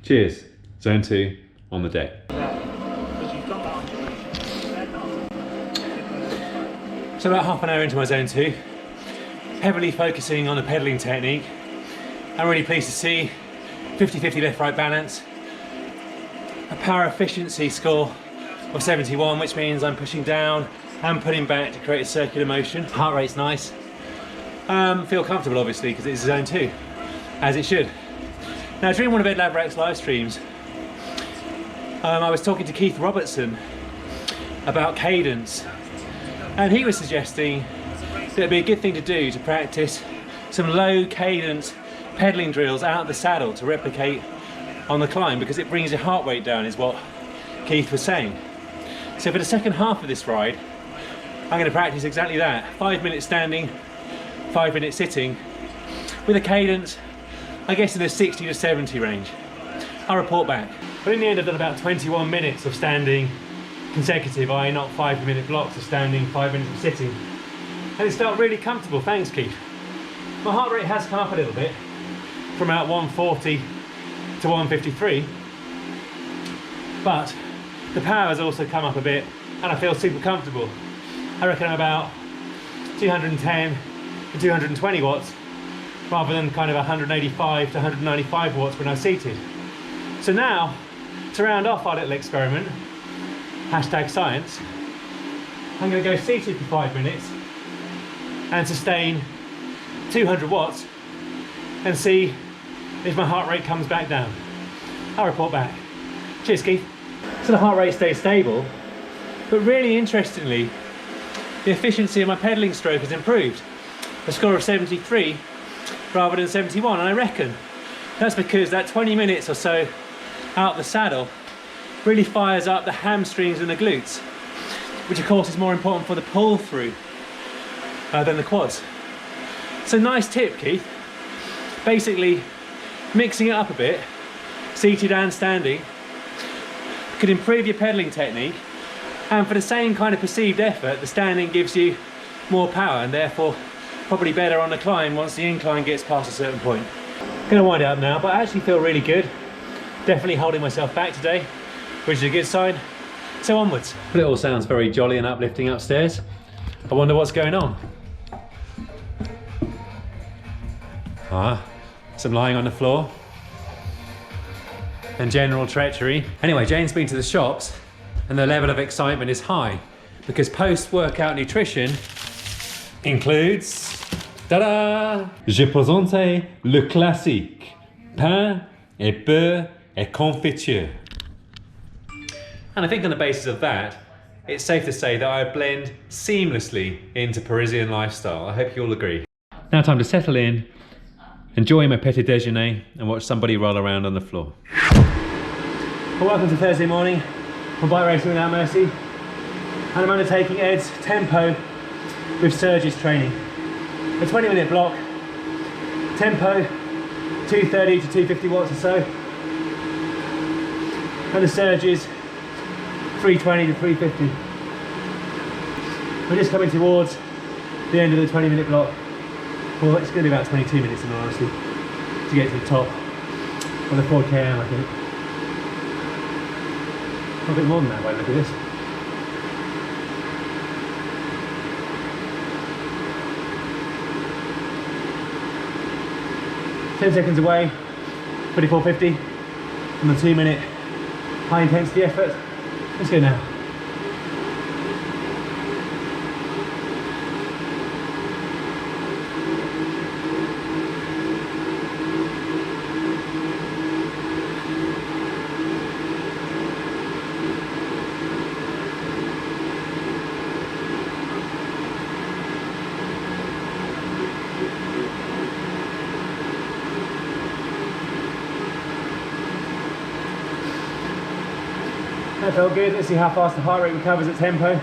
Cheers. Zone 2 on the day. So about half an hour into my zone 2, heavily focusing on the pedalling technique. I'm really pleased to see 50-50 left-right balance, a power efficiency score of 71, which means I'm pushing down and putting back to create a circular motion. Heart rate's nice. Feel comfortable obviously because it's zone 2, as it should. Now during one of Ed Laverack's live streams, I was talking to Keith Robertson about cadence, and he was suggesting that it'd be a good thing to do to practice some low cadence pedaling drills out of the saddle to replicate on the climb, because it brings your heart rate down, is what Keith was saying. So for the second half of this ride, I'm going to practice exactly that. 5 minutes standing, 5 minutes sitting, with a cadence, I guess, in the 60 to 70 range. I'll report back. But in the end I've done about 21 minutes of standing consecutive, i.e. not 5-minute blocks of standing, 5 minutes of sitting. And it's felt really comfortable, thanks Keith. My heart rate has come up a little bit, from about 140 to 153. But the power has also come up a bit, and I feel super comfortable. I reckon I'm about 210 to 220 watts, rather than kind of 185 to 195 watts when I'm seated. So now, to round off our little experiment, #science, I'm going to go seated for 5 minutes and sustain 200 watts and see if my heart rate comes back down. I'll report back. Cheers, Keith. So the heart rate stays stable, but really interestingly, the efficiency of my pedalling stroke has improved. A score of 73 rather than 71, and I reckon that's because that 20 minutes or so out the saddle really fires up the hamstrings and the glutes, which of course is more important for the pull through than the quads. So nice tip, Keith. Basically, mixing it up a bit, seated and standing, could improve your pedaling technique, and for the same kind of perceived effort, the standing gives you more power and therefore probably better on the climb once the incline gets past a certain point. Gonna wind it up now, but I actually feel really good. Definitely holding myself back today, which is a good sign. So onwards. But it all sounds very jolly and uplifting upstairs. I wonder what's going on. Some lying on the floor and general treachery. Anyway, Jane's been to the shops and the level of excitement is high because post-workout nutrition includes, ta-da! Je présente le classique, pain et beurre et confiture. And I think on the basis of that, it's safe to say that I blend seamlessly into Parisian lifestyle. I hope you all agree. Now time to settle in, enjoy my petit déjeuner and watch somebody roll around on the floor. Well, welcome to Thursday morning on Bike Racing Without Mercy, and I'm undertaking Ed's tempo with Serge's training. A 20-minute block, tempo 230 to 250 watts or so, and the Serge's 320 to 350. We're just coming towards the end of the 20-minute block. Well, it's going to be about 22 minutes in all honesty to get to the top of the 4 km, I think. A bit more than that by the look at this. Seconds away, 24.50 from the 2-minute high intensity effort. Let's go now. That felt good. Let's see how fast the heart rate recovers at tempo.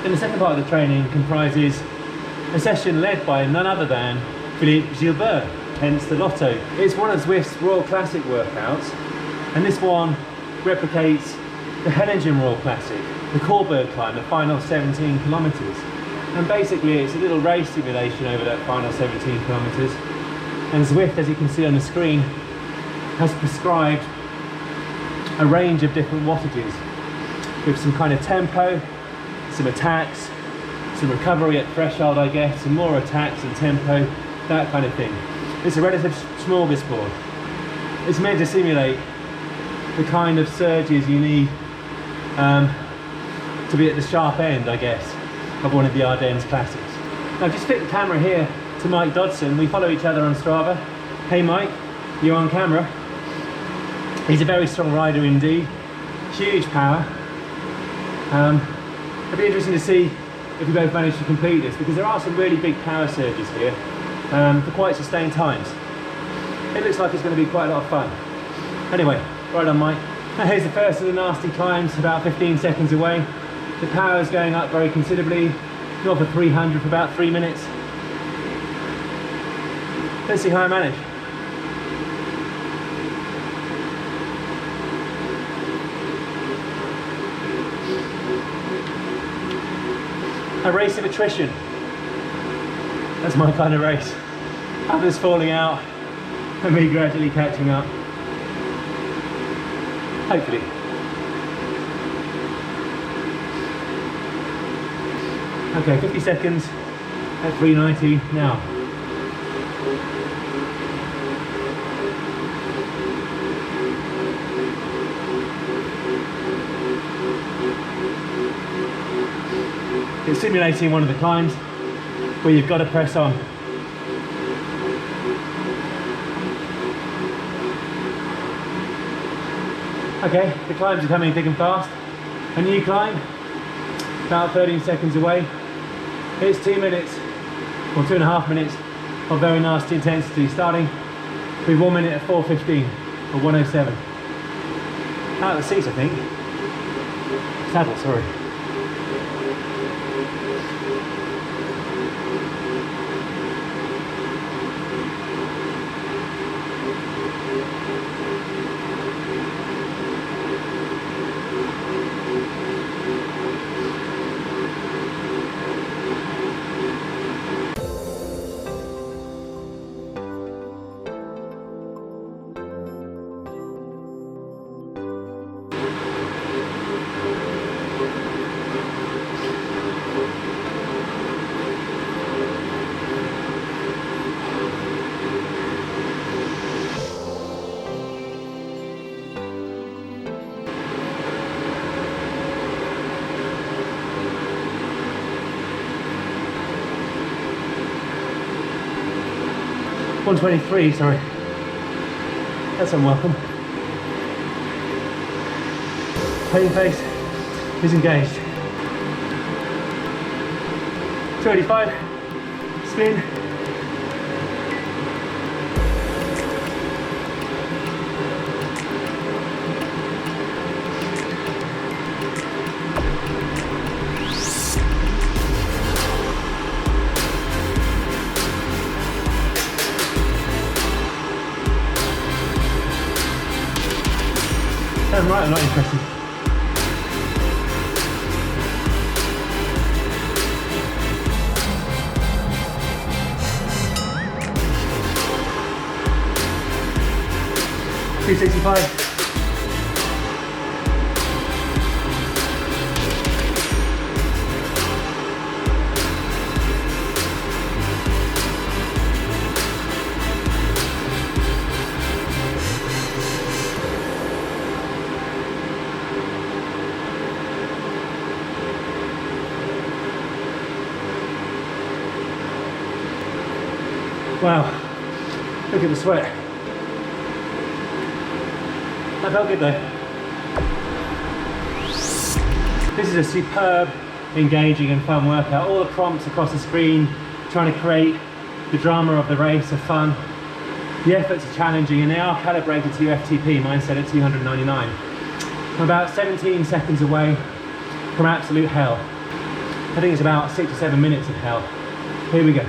And the second part of the training comprises a session led by none other than Philippe Gilbert, hence the Lotto. It's one of Zwift's Royal Classic workouts, and this one replicates the Hellingen Royal Classic, the Coburg climb, the final 17 kilometres. And basically it's a little race simulation over that final 17 kilometres. And Zwift, as you can see on the screen, has prescribed a range of different wattages with some kind of tempo, some attacks, some recovery at threshold, I guess, some more attacks and tempo, that kind of thing. It's a relative smorgasbord. It's meant to simulate the kind of surges you need to be at the sharp end, I guess, of one of the Ardennes classics. Now I've just fit the camera here to Mike Dodson. We follow each other on Strava. Hey Mike, you're on camera. He's a very strong rider indeed, huge power. It'll be interesting to see if we both manage to complete this, because there are some really big power surges here for quite sustained times. It looks like it's going to be quite a lot of fun. Anyway, right on Mike. Now here's the first of the nasty climbs, about 15 seconds away. The power is going up very considerably, north of 300 for about 3 minutes. Let's see how I manage. A race of attrition. That's my kind of race. Others falling out and me gradually catching up. Hopefully. Okay, 50 seconds at 390 now. It's simulating one of the climbs where you've got to press on. Okay, the climbs are coming thick and fast. A new climb, about 13 seconds away. It's 2 minutes, or 2.5 minutes of very nasty intensity, starting with 1 minute at 4:15, or 1:07. Out of the seats, I think. Saddle, sorry. .123, sorry. That's unwelcome. Pain face is engaged. 285, spin. Right, I'm not interested. $265. Wow, look at the sweat. That felt good though. This is a superb, engaging and fun workout. All the prompts across the screen, trying to create the drama of the race, of fun. The efforts are challenging and they are calibrated to your FTP, mine set at 299. I'm about 17 seconds away from absolute hell. I think it's about 6 or 7 minutes of hell. Here we go.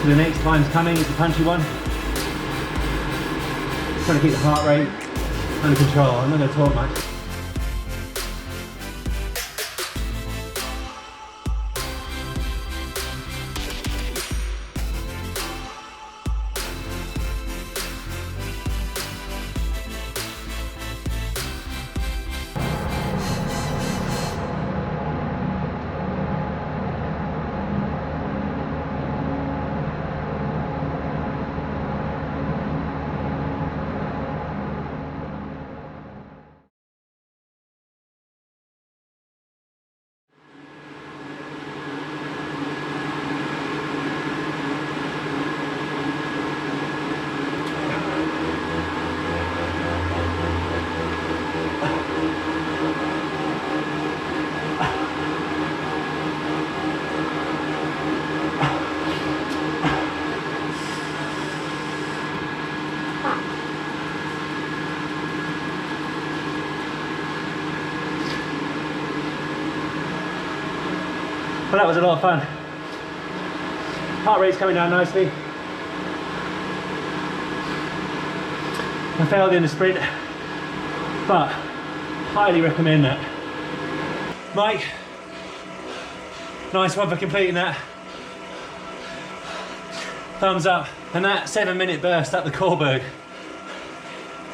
The next climb's coming, it's a punchy one. trying to keep the heart rate under control. I'm not going to talk much. Well, that was a lot of fun. Heart rate's coming down nicely. I failed in the sprint, but highly recommend that. Mike, nice one for completing that. Thumbs up. And that 7-minute burst up the Korberg.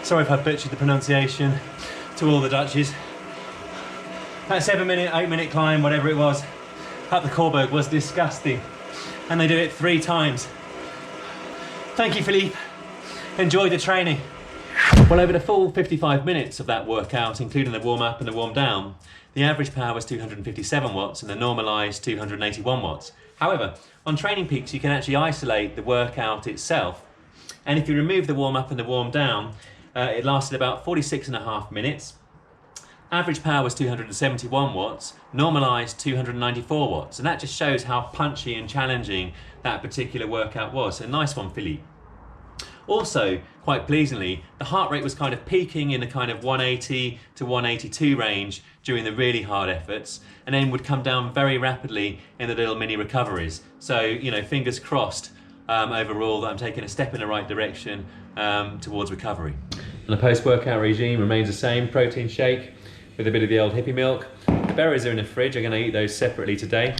Sorry if I butchered the pronunciation to all the Dutchies. That 7-minute, 8-minute climb, whatever it was, up the Korberg was disgusting, and they do it 3 times. Thank you, Philippe. Enjoy the training. Well, over the full 55 minutes of that workout, including the warm-up and the warm-down, the average power was 257 watts and the normalised 281 watts. However, on Training Peaks you can actually isolate the workout itself, and if you remove the warm-up and the warm-down, it lasted about 46.5 minutes. Average power was 271 watts, normalised 294 watts, and that just shows how punchy and challenging that particular workout was. A nice one, Philippe. Also, quite pleasingly, the heart rate was kind of peaking in the kind of 180 to 182 range during the really hard efforts, and then would come down very rapidly in the little mini recoveries. So, you know, fingers crossed overall that I'm taking a step in the right direction towards recovery. And the post-workout regime remains the same: protein shake with a bit of the old hippie milk. The berries are in the fridge, I'm going to eat those separately today.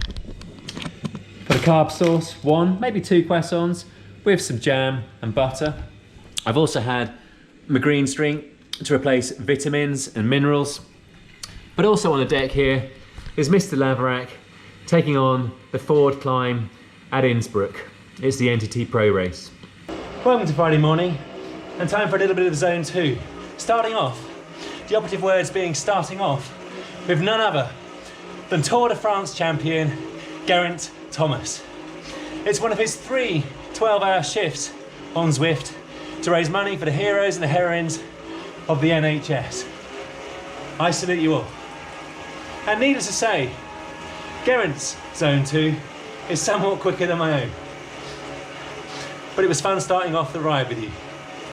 For the carb source, 1, maybe 2 croissants with some jam and butter. I've also had my greens drink to replace vitamins and minerals. But also on the deck here is Mr. Laverack taking on the forward climb at Innsbruck. It's the NTT Pro race. Welcome to Friday morning, and time for a little bit of zone 2. Starting off, the operative words being starting off, with none other than Tour de France champion Geraint Thomas. It's one of his 3 12-hour shifts on Zwift to raise money for the heroes and the heroines of the NHS. I salute you all. And needless to say, Geraint's zone 2 is somewhat quicker than my own. But it was fun starting off the ride with you.